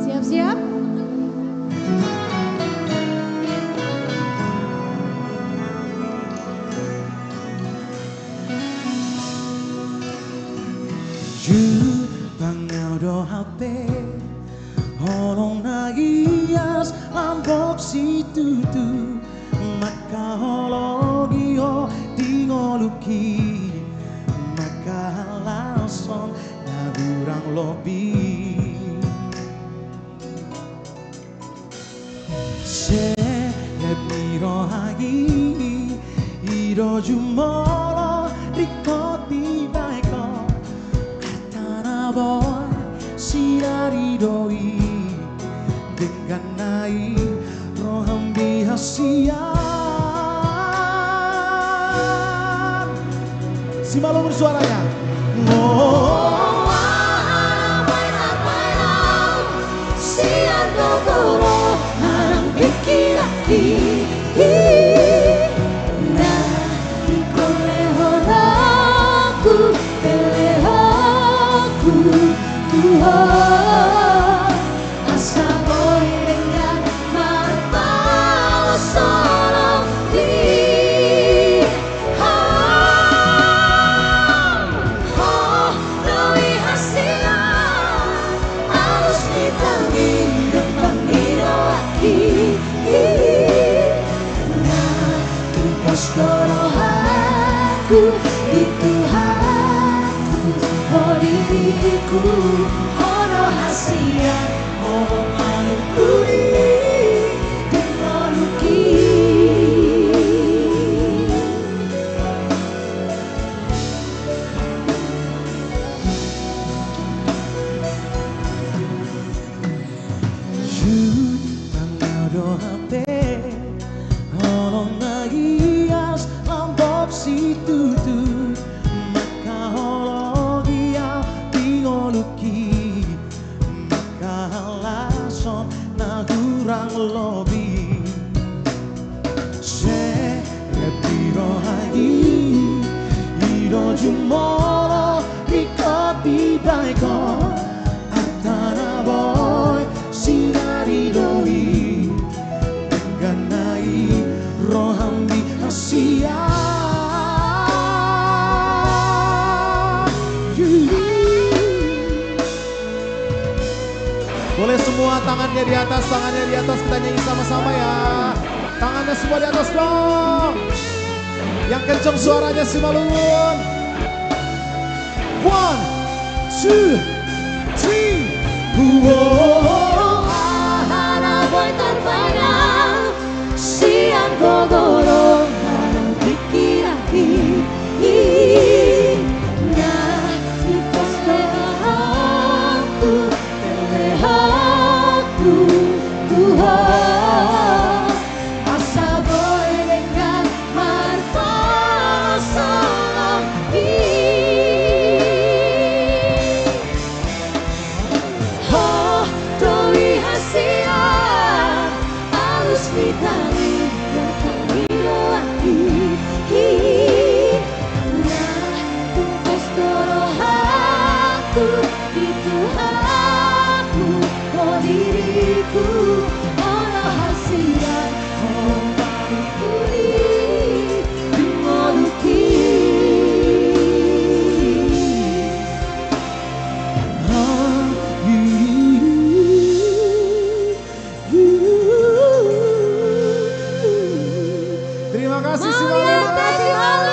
Siap-siap? Jud bangau do hape Holong nagias lambok si tutu Maka hologi ho dingoluki Maka langsung nagurang lobi Se lebiro hagi Iro jumolo rikoti baiko Boy, sinari doi dengan naik roham bihasia. Si malu bersuaranya. Oh, siar gogoro harang pikir aki. Nah, ikoleho aku Tuhan asa boy dengan marpao solo di doi hasilan harus ditangi pangiro aki nah tugas dorohaku di Tuhanku oh diriku oro hasian oro manukuri dinaluki Jud tangado hape holong nagias lambok si tutut maka hologi au dingoluki maka lason nagurang lobi se repiro hagi iro jumolo rikopi daiko atana boy sinari doi dengan naik roham di asia boleh semua tangannya di atas kita nyanyi sama-sama ya. Tangannya semua di atas dong. Yang kencang suaranya si Malun. 1, 2, 3. Whoa. Ahana boy terbayang siang gogoro harang pikir aki nah ikas lehaku telehaku Tuhan asa boy dengan marpao salam oh doi hasian alus vitali yang pangiro aki nah tugas dorohaku di Tuhanku oh diriku ora hasian oh manukuri dingoluki Terima kasih si Mau lihat Malun. si Malun.